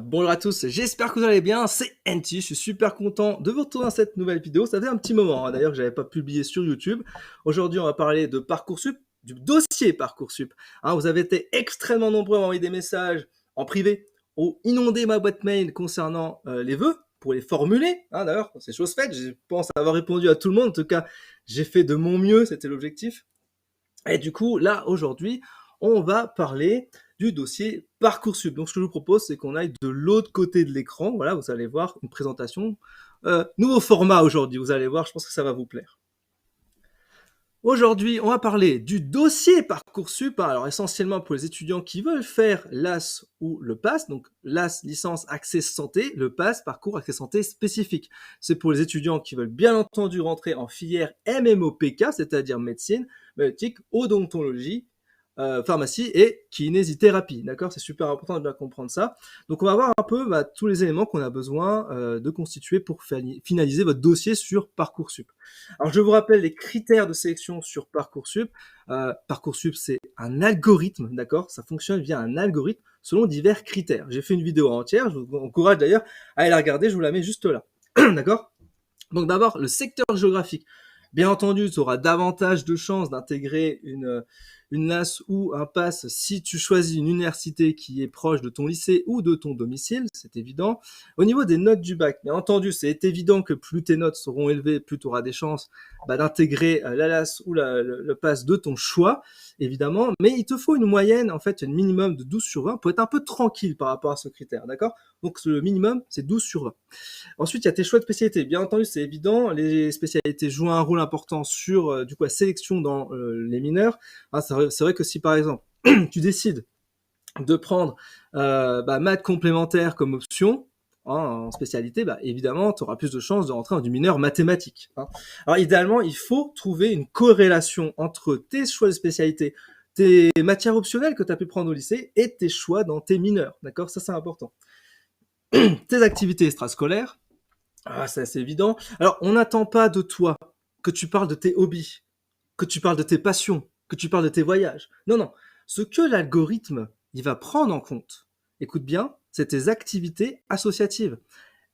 Bonjour à tous, j'espère que vous allez bien, c'est NT, je suis super content de vous retrouver dans cette nouvelle vidéo, ça fait un petit moment d'ailleurs que j'avais pas publié sur YouTube. Aujourd'hui on va parler de Parcoursup, du dossier Parcoursup. Vous avez été extrêmement nombreux à m'envoyer des messages en privé ou inonder ma boîte mail concernant les vœux pour les formuler. D'ailleurs c'est chose faite, je pense avoir répondu à tout le monde, en tout cas j'ai fait de mon mieux, c'était l'objectif. Et du coup, là, aujourd'hui, on va parler du dossier Parcoursup. Donc, ce que je vous propose, c'est qu'on aille de l'autre côté de l'écran. Voilà, vous allez voir une présentation. Nouveau format aujourd'hui, vous allez voir, je pense que ça va vous plaire. Aujourd'hui, on va parler du dossier Parcoursup. Alors, essentiellement pour les étudiants qui veulent faire l'AS ou le PASS. Donc, l'AS, licence Accès Santé, le PASS, Parcours Accès Santé spécifique. C'est pour les étudiants qui veulent bien entendu rentrer en filière MMOPK, c'est-à-dire médecine, maïeutique, odontologie, pharmacie et kinésithérapie. D'accord, c'est super important de bien comprendre ça. Donc, on va voir un peu tous les éléments qu'on a besoin de constituer pour finaliser votre dossier sur Parcoursup. Alors, je vous rappelle les critères de sélection sur Parcoursup. Parcoursup, c'est un algorithme, d'accord? Ça fonctionne via un algorithme selon divers critères. J'ai fait une vidéo entière, je vous encourage d'ailleurs à aller la regarder, je vous la mets juste là. D'accord? Donc d'abord, le secteur géographique. Bien entendu, tu auras davantage de chances d'intégrer une LAS ou un PASS si tu choisis une université qui est proche de ton lycée ou de ton domicile, c'est évident. Au niveau des notes du bac, bien entendu, c'est évident que plus tes notes seront élevées, plus tu auras des chances d'intégrer la LAS ou le PASS de ton choix, évidemment. Mais il te faut une moyenne, en fait, un minimum de 12 sur 20 pour être un peu tranquille par rapport à ce critère, d'accord? Donc le minimum, c'est 12 sur 20. Ensuite, il y a tes choix de spécialités. Bien entendu, c'est évident, les spécialités jouent un rôle important sur la sélection dans les mineurs. C'est vrai que si par exemple, tu décides de prendre maths complémentaire comme option, en spécialité, évidemment, tu auras plus de chances de rentrer dans du mineur mathématique. Alors idéalement, il faut trouver une corrélation entre tes choix de spécialité, tes matières optionnelles que tu as pu prendre au lycée et tes choix dans tes mineurs. D'accord? Ça, c'est important. Tes activités extrascolaires, c'est assez évident. Alors, on n'attend pas de toi que tu parles de tes hobbies, que tu parles de tes passions, que tu parles de tes voyages. Non, non. Ce que l'algorithme, il va prendre en compte, écoute bien, c'est tes activités associatives,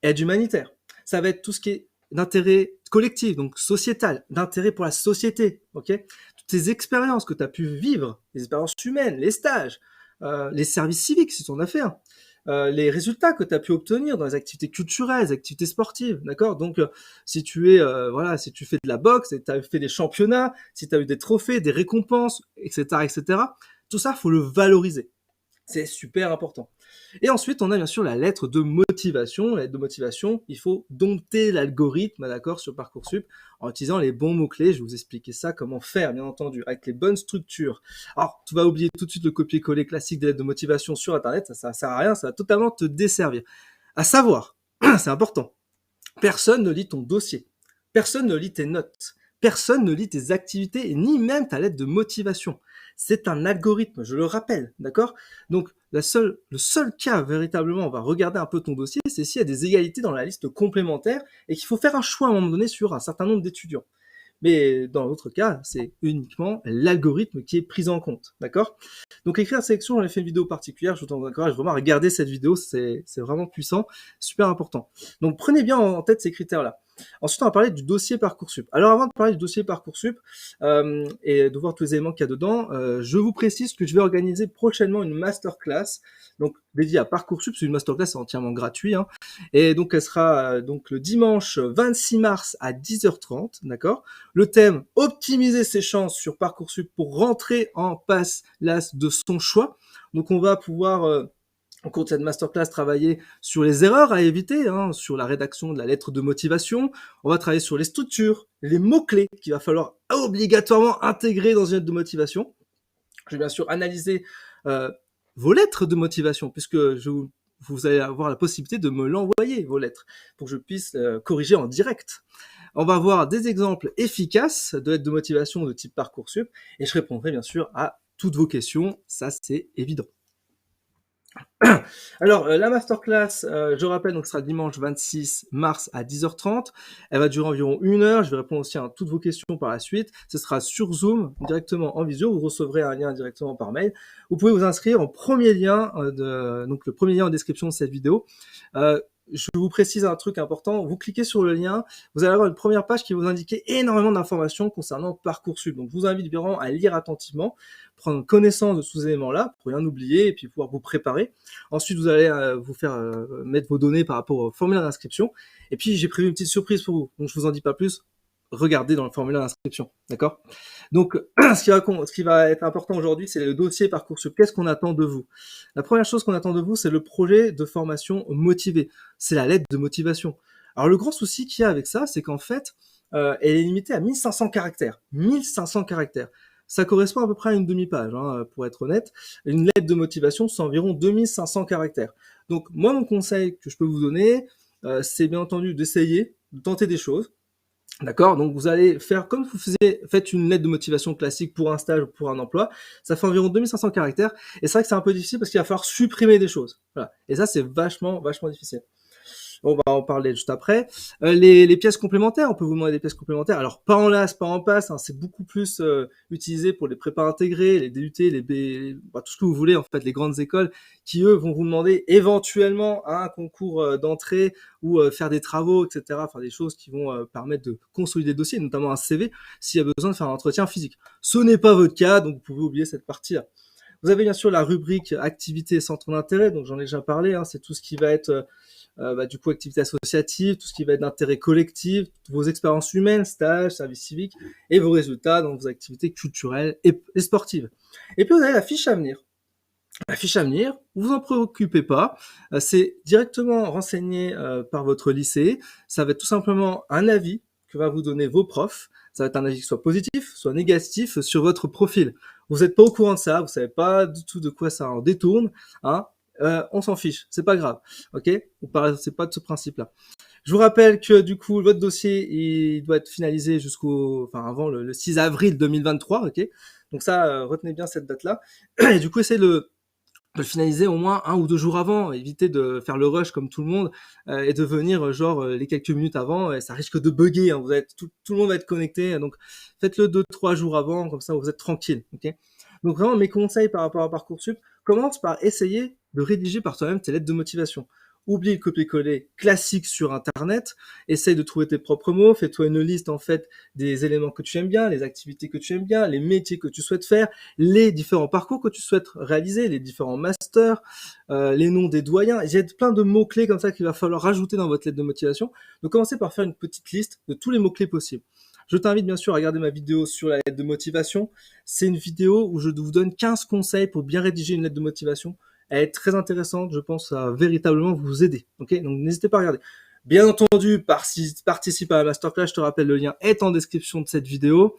aide humanitaire. Ça va être tout ce qui est d'intérêt collectif, donc sociétal, d'intérêt pour la société, ok? Toutes tes expériences que tu as pu vivre, les expériences humaines, les stages, les services civiques si tu en as fait un, les résultats que tu as pu obtenir dans les activités culturelles, les activités sportives, d'accord? Donc, si tu es, si tu fais de la boxe et tu as fait des championnats, si tu as eu des trophées, des récompenses, etc., tout ça, faut le valoriser. C'est super important. Et ensuite, on a bien sûr la lettre de motivation. La lettre de motivation, il faut dompter l'algorithme, d'accord, sur Parcoursup, en utilisant les bons mots-clés. Je vais vous expliquer ça, comment faire, bien entendu, avec les bonnes structures. Alors, tu vas oublier tout de suite le copier-coller classique des lettres de motivation sur Internet, ça sert à rien, ça va totalement te desservir. À savoir, c'est important, personne ne lit ton dossier, personne ne lit tes notes, personne ne lit tes activités, ni même ta lettre de motivation. C'est un algorithme, je le rappelle, d'accord? Donc, le seul cas, véritablement, on va regarder un peu ton dossier, c'est s'il y a des égalités dans la liste complémentaire et qu'il faut faire un choix à un moment donné sur un certain nombre d'étudiants. Mais dans l'autre cas, c'est uniquement l'algorithme qui est pris en compte, d'accord? Donc écrire sélection, j'en ai fait une vidéo particulière, je vous encourage vraiment à regarder cette vidéo, c'est vraiment puissant, super important. Donc prenez bien en tête ces critères-là. Ensuite, on va parler du dossier Parcoursup. Alors avant de parler du dossier Parcoursup et de voir tous les éléments qu'il y a dedans, je vous précise que je vais organiser prochainement une masterclass, donc dédiée à Parcoursup, c'est une masterclass entièrement gratuite, et donc elle sera donc le dimanche 26 mars à 10h30, d'accord? Le thème, optimiser ses chances sur Parcoursup pour rentrer en PASS LAS de son choix. Donc on va pouvoir au cours de cette masterclass, travailler sur les erreurs à éviter, sur la rédaction de la lettre de motivation. On va travailler sur les structures, les mots-clés qu'il va falloir obligatoirement intégrer dans une lettre de motivation. Je vais bien sûr analyser vos lettres de motivation, puisque vous allez avoir la possibilité de me l'envoyer, vos lettres, pour que je puisse corriger en direct. On va voir des exemples efficaces de lettres de motivation de type Parcoursup, et je répondrai bien sûr à toutes vos questions, ça c'est évident. Alors, la masterclass, je rappelle, donc, sera dimanche 26 mars à 10h30. Elle va durer environ 1 heure. Je vais répondre aussi à toutes vos questions par la suite. Ce sera sur Zoom, directement en visio. Vous recevrez un lien directement par mail. Vous pouvez vous inscrire en premier lien, donc le premier lien en description de cette vidéo. Je vous précise un truc important. Vous cliquez sur le lien, vous allez avoir une première page qui va vous indiquer énormément d'informations concernant Parcoursup. Donc, je vous invite vraiment à lire attentivement, prendre connaissance de tous ces éléments-là pour rien oublier et puis pouvoir vous préparer. Ensuite, vous allez vous faire mettre vos données par rapport au formulaire d'inscription. Et puis, j'ai prévu une petite surprise pour vous. Donc, je vous en dis pas plus. Regardez dans le formulaire d'inscription, d'accord? Donc, ce qui va être important aujourd'hui, c'est le dossier Parcoursup. Qu'est-ce qu'on attend de vous? La première chose qu'on attend de vous, c'est le projet de formation motivé. C'est la lettre de motivation. Alors, le grand souci qu'il y a avec ça, c'est qu'en fait, elle est limitée à 1500 caractères. 1500 caractères. Ça correspond à peu près à une demi-page, hein, pour être honnête. Une lettre de motivation, c'est environ 2500 caractères. Donc, moi, mon conseil que je peux vous donner, c'est bien entendu d'essayer, de tenter des choses. D'accord? Donc, vous allez faire comme vous faites une lettre de motivation classique pour un stage ou pour un emploi. Ça fait environ 2500 caractères. Et c'est vrai que c'est un peu difficile parce qu'il va falloir supprimer des choses. Voilà. Et ça, c'est vachement, vachement difficile. On va en parler juste après. Les pièces complémentaires, on peut vous demander des pièces complémentaires. Alors, pas en LAS, pas en PASS, hein, c'est beaucoup plus utilisé pour les prépas intégrés, les DUT, les B, bah, tout ce que vous voulez, en fait, les grandes écoles qui, eux, vont vous demander éventuellement un concours d'entrée ou faire des travaux, etc., faire des choses qui vont permettre de consolider le dossier, notamment un CV, s'il y a besoin de faire un entretien physique. Ce n'est pas votre cas, donc vous pouvez oublier cette partie-là. Vous avez bien sûr la rubrique activités et centres d'intérêt, donc j'en ai déjà parlé, hein, c'est tout ce qui va être du coup activités associatives, tout ce qui va être d'intérêt collectif, vos expériences humaines, stages, services civiques, et vos résultats dans vos activités culturelles et sportives. Et puis vous avez la fiche à venir. La fiche à venir, vous en préoccupez pas, c'est directement renseigné par votre lycée, ça va être tout simplement un avis que va vous donner vos profs, ça va être un avis qui soit positif, soit négatif sur votre profil. Vous n'êtes pas au courant de ça, vous savez pas du tout de quoi ça en détourne, hein, on s'en fiche, c'est pas grave, ok? C'est pas de ce principe-là. Je vous rappelle que du coup votre dossier il doit être finalisé avant le 6 avril 2023, ok? Donc ça, retenez bien cette date-là. Et du coup essayez de le finaliser au moins 1 ou 2 jours avant, éviter de faire le rush comme tout le monde et de venir les quelques minutes avant, et ça risque de bugger, hein, tout le monde va être connecté, donc faites-le 2-3 jours avant, comme ça vous êtes tranquille, ok? Donc vraiment mes conseils par rapport à Parcoursup, commence par essayer de rédiger par toi-même tes lettres de motivation. Oublie le copier-coller classique sur internet, essaye de trouver tes propres mots, fais-toi une liste en fait des éléments que tu aimes bien, les activités que tu aimes bien, les métiers que tu souhaites faire, les différents parcours que tu souhaites réaliser, les différents masters, les noms des doyens. Il y a plein de mots-clés comme ça qu'il va falloir rajouter dans votre lettre de motivation. Donc commencez par faire une petite liste de tous les mots-clés possibles. Je t'invite bien sûr à regarder ma vidéo sur la lettre de motivation. C'est une vidéo où je vous donne 15 conseils pour bien rédiger une lettre de motivation. Elle est très intéressante, je pense à véritablement vous aider. Ok, donc n'hésitez pas à regarder. Bien entendu, participe à la masterclass, je te rappelle, le lien est en description de cette vidéo.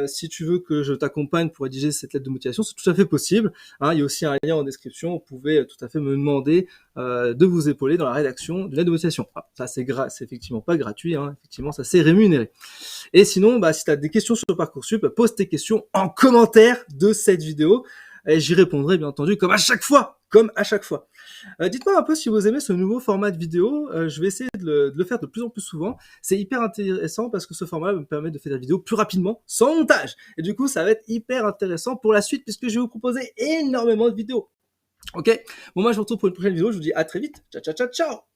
Si tu veux que je t'accompagne pour rédiger cette lettre de motivation, c'est tout à fait possible. Hein, il y a aussi un lien en description, vous pouvez tout à fait me demander de vous épauler dans la rédaction de lettre de motivation. Ah, ça c'est effectivement pas gratuit, hein, effectivement ça c'est rémunéré. Et sinon, si tu as des questions sur Parcoursup, pose tes questions en commentaire de cette vidéo. Et j'y répondrai bien entendu comme à chaque fois. Dites-moi un peu si vous aimez ce nouveau format de vidéo. Je vais essayer de le faire de plus en plus souvent. C'est hyper intéressant parce que ce format me permet de faire des vidéos plus rapidement, sans montage. Et du coup, ça va être hyper intéressant pour la suite puisque je vais vous proposer énormément de vidéos. Ok? Bon, moi, je vous retrouve pour une prochaine vidéo. Je vous dis à très vite. Ciao, ciao, ciao, ciao!